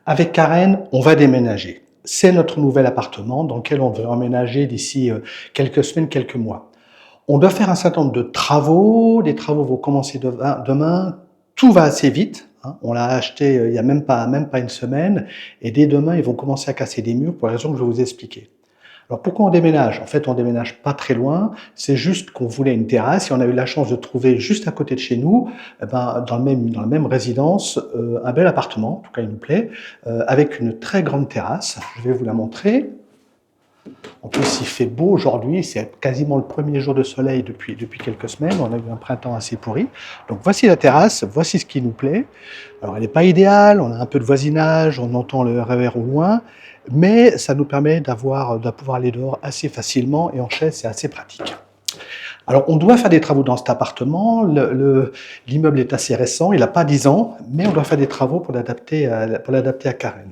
Avec Karen, on va déménager. C'est notre nouvel appartement dans lequel on veut emménager d'ici quelques semaines, quelques mois. On doit faire un certain nombre de travaux. Les travaux vont commencer demain. Tout va assez vite. On l'a acheté il y a même pas une semaine. Et dès demain, ils vont commencer à casser des murs pour la raison que je vais vous expliquer. Alors pourquoi on déménage? En fait, on déménage pas très loin. C'est juste qu'on voulait une terrasse et on a eu la chance de trouver juste à côté de chez nous, dans la même résidence, un bel appartement. En tout cas, il nous plaît, avec une très grande terrasse. Je vais vous la montrer. En plus, il fait beau aujourd'hui. C'est quasiment le premier jour de soleil depuis quelques semaines. On a eu un printemps assez pourri. Donc voici la terrasse. Voici ce qui nous plaît. Alors, elle n'est pas idéale. On a un peu de voisinage. On entend le RER au loin. Mais ça nous permet de pouvoir aller dehors assez facilement et en chaise, c'est assez pratique. Alors, on doit faire des travaux dans cet appartement. L'immeuble est assez récent, il n'a pas 10 ans, mais on doit faire des travaux pour l'adapter à Karen.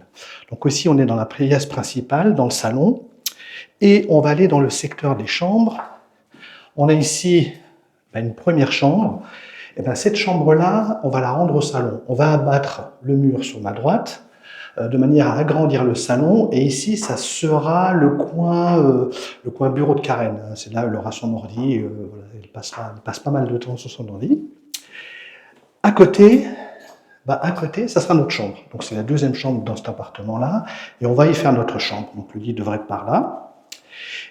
Donc ici, on est dans la pièce principale, dans le salon, et on va aller dans le secteur des chambres. On a ici une première chambre. Et cette chambre-là, on va la rendre au salon. On va abattre le mur sur ma droite, de manière à agrandir le salon. Et ici, ça sera le coin bureau de Karen. C'est là où elle aura son ordi. Voilà, elle passe pas mal de temps sur son ordi. À côté, ça sera notre chambre. Donc c'est la deuxième chambre dans cet appartement-là. Et on va y faire notre chambre. Donc le lit devrait être par là.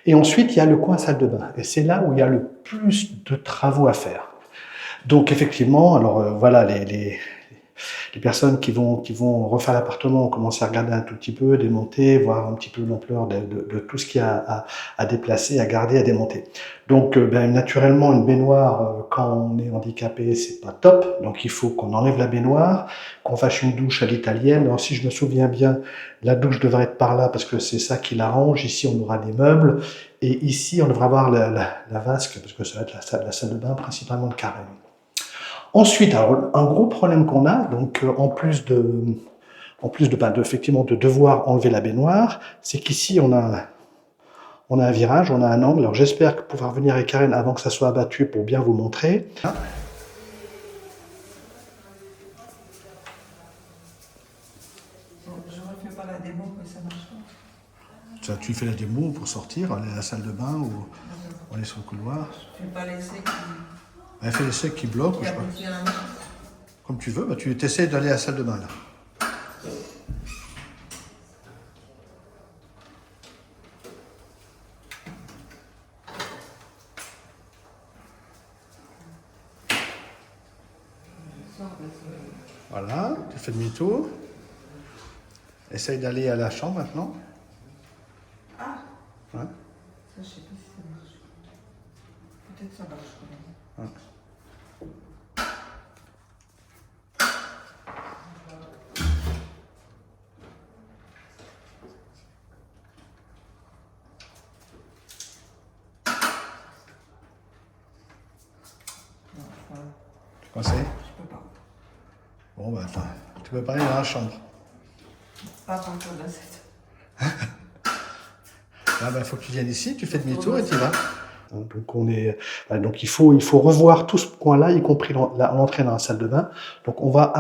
Et ensuite, il y a le coin salle de bain. Et c'est là où il y a le plus de travaux à faire. Donc effectivement, alors voilà, les personnes qui vont refaire l'appartement ont commencé à regarder un tout petit peu, démonter, voir un petit peu l'ampleur de tout ce qu'il y a à déplacer, à garder, à démonter. Donc naturellement, une baignoire, quand on est handicapé, c'est pas top. Donc il faut qu'on enlève la baignoire, qu'on fasse une douche à l'italienne. Alors si je me souviens bien, la douche devrait être par là parce que c'est ça qui l'arrange. Ici, on aura des meubles. Et ici, on devrait avoir la vasque parce que ça va être la salle de bain principalement de Karen. Ensuite, alors, un gros problème qu'on a, donc en plus effectivement de devoir enlever la baignoire, c'est qu'ici on a un virage, on a un angle. Alors j'espère pouvoir venir avec Karen avant que ça soit abattu pour bien vous montrer. Je ne refais pas la démo que ça marche pas. Tu fais la démo pour sortir, aller à la salle de bain ou aller sur le couloir. Je ne fais pas l'essai qui... Elle fait l'essai qui bloque, ou je sais pas. Comme tu veux, tu essaies d'aller à la salle de bain là. Voilà, tu fais demi-tour. Essaye d'aller à la chambre maintenant. Ah, Ouais. ça, je ne sais pas si ça marche. Peut-être ça marche quand même. Ouais. Non, Quoi c'est? je peux pas. Bon, attends, tu peux pas aller dans la chambre. Pas tant que la 7. Là, faut que tu viennes ici, tu fais demi-tour et tu y vas. Donc il faut revoir tout ce coin-là, y compris l'entrée dans la salle de bain. Donc on va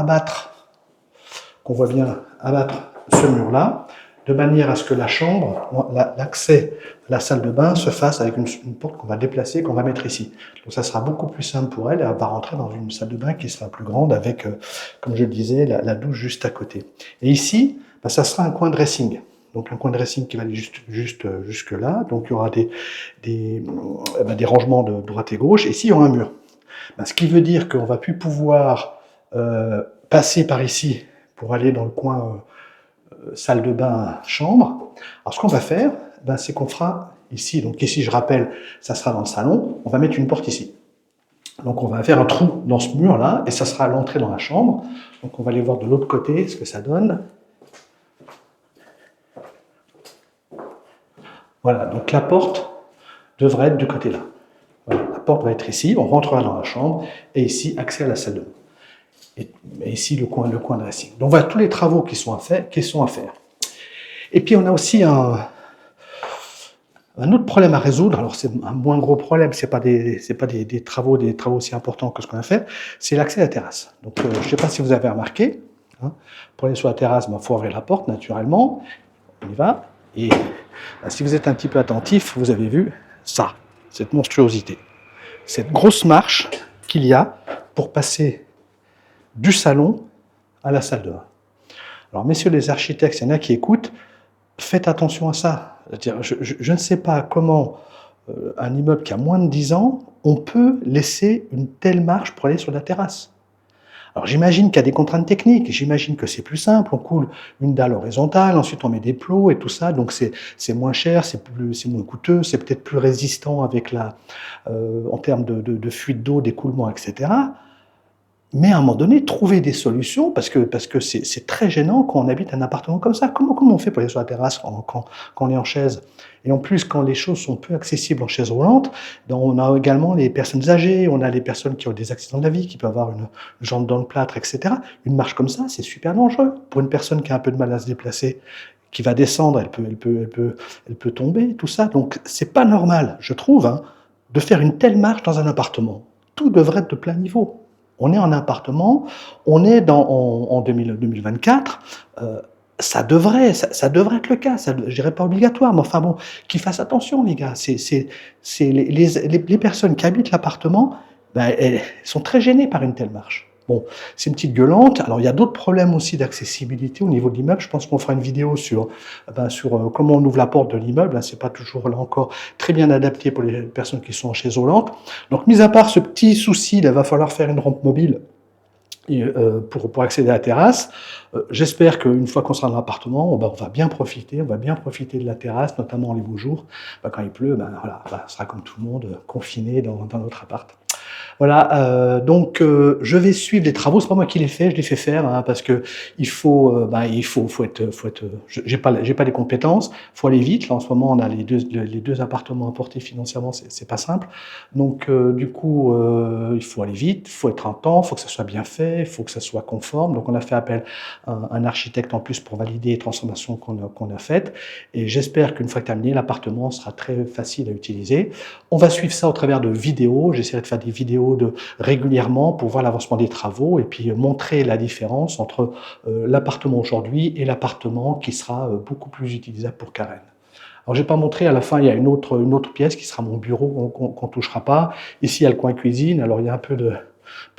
qu'on voit bien abattre ce mur-là, de manière à ce que la chambre, l'accès à la salle de bain se fasse avec une porte qu'on va déplacer, qu'on va mettre ici. Donc ça sera beaucoup plus simple pour elle, elle va rentrer dans une salle de bain qui sera plus grande avec, comme je le disais, la douche juste à côté. Et ici, ça sera un coin dressing. Donc un coin dressing qui va aller jusque là. Donc il y aura des rangements de droite et gauche. Et ici, il y aura un mur. Ce qui veut dire qu'on va plus pouvoir passer par ici pour aller dans le coin salle de bain, chambre. Alors ce qu'on va faire, c'est qu'on fera ici. Donc ici, je rappelle, ça sera dans le salon. On va mettre une porte ici. Donc on va faire un trou dans ce mur-là et ça sera l'entrée dans la chambre. Donc on va aller voir de l'autre côté ce que ça donne. Voilà, donc la porte devrait être du côté là. Voilà, la porte va être ici, on rentrera dans la chambre, et ici, accès à la salle de bain. Et ici, le coin dressing. Donc voilà tous les travaux qui sont à faire. Et puis on a aussi un autre problème à résoudre. Alors c'est un moins gros problème, c'est pas des travaux aussi importants que ce qu'on a fait, c'est l'accès à la terrasse. Donc je ne sais pas si vous avez remarqué, hein. Pour aller sur la terrasse, il faut ouvrir la porte naturellement. On y va. Et si vous êtes un petit peu attentif, vous avez vu ça, cette monstruosité. Cette grosse marche qu'il y a pour passer du salon à la salle de bain. Alors, messieurs les architectes, il y en a qui écoutent, faites attention à ça. C'est-à-dire, je ne sais pas comment un immeuble qui a moins de 10 ans, on peut laisser une telle marche pour aller sur la terrasse. Alors j'imagine qu'il y a des contraintes techniques, j'imagine que c'est plus simple, on coule une dalle horizontale, ensuite on met des plots et tout ça, donc c'est moins cher, c'est moins coûteux, c'est peut-être plus résistant avec en termes de fuite d'eau, d'écoulement, etc. Mais à un moment donné, trouver des solutions, parce que c'est très gênant quand on habite un appartement comme ça. Comment on fait pour aller sur la terrasse quand on est en chaise? Et en plus, quand les choses sont peu accessibles en chaise roulante, ben on a également les personnes âgées, on a les personnes qui ont des accidents de la vie, qui peuvent avoir une jambe dans le plâtre, etc. Une marche comme ça, c'est super dangereux. Pour une personne qui a un peu de mal à se déplacer, qui va descendre, elle peut tomber, tout ça. Donc, c'est pas normal, je trouve, hein, de faire une telle marche dans un appartement. Tout devrait être de plein niveau. On est en appartement, on est en 2024, ça devrait être le cas, je dirais pas obligatoire, mais enfin bon, qu'ils fassent attention les gars, les personnes qui habitent l'appartement, ben, elles sont très gênées par une telle marche. Bon, c'est une petite gueulante. Alors, il y a d'autres problèmes aussi d'accessibilité au niveau de l'immeuble. Je pense qu'on fera une vidéo sur comment on ouvre la porte de l'immeuble. C'est pas toujours, là encore, très bien adapté pour les personnes qui sont en chaise roulante. Donc, mis à part ce petit souci, il va falloir faire une rampe mobile pour accéder à la terrasse. J'espère qu'une fois qu'on sera dans l'appartement, on va bien profiter de la terrasse, notamment les beaux jours. Quand il pleut, voilà, on sera comme tout le monde, confiné dans notre appart. Voilà, donc je vais suivre les travaux. C'est pas moi qui les fais, je les fais faire, hein, parce que il faut être. J'ai pas les compétences. Faut aller vite. Là, en ce moment, on a les deux appartements à porter financièrement, c'est pas simple. Donc du coup, il faut aller vite, il faut être en temps, il faut que ça soit bien fait, il faut que ça soit conforme. Donc on a fait appel à un architecte en plus pour valider les transformations qu'on a faites. Et j'espère qu'une fois terminé, l'appartement sera très facile à utiliser. On va suivre ça au travers de vidéos. J'essaierai de faire des vidéos régulièrement pour voir l'avancement des travaux et puis montrer la différence entre l'appartement aujourd'hui et l'appartement qui sera beaucoup plus utilisable pour Karen. Alors, je n'ai pas montré, à la fin, il y a une autre pièce qui sera mon bureau qu'on ne touchera pas. Ici, il y a le coin cuisine. Alors, il y a un peu de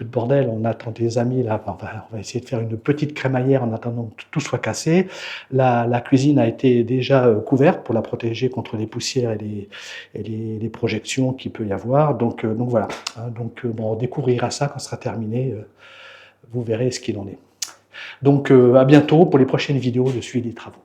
bordel. On attend des amis, là. On va essayer de faire une petite crémaillère en attendant que tout soit cassé. La cuisine a été déjà couverte pour la protéger contre les poussières et les projections qu'il peut y avoir. Donc voilà. Donc, on découvrira ça quand ce sera terminé. Vous verrez ce qu'il en est. Donc, à bientôt pour les prochaines vidéos de suivi des travaux.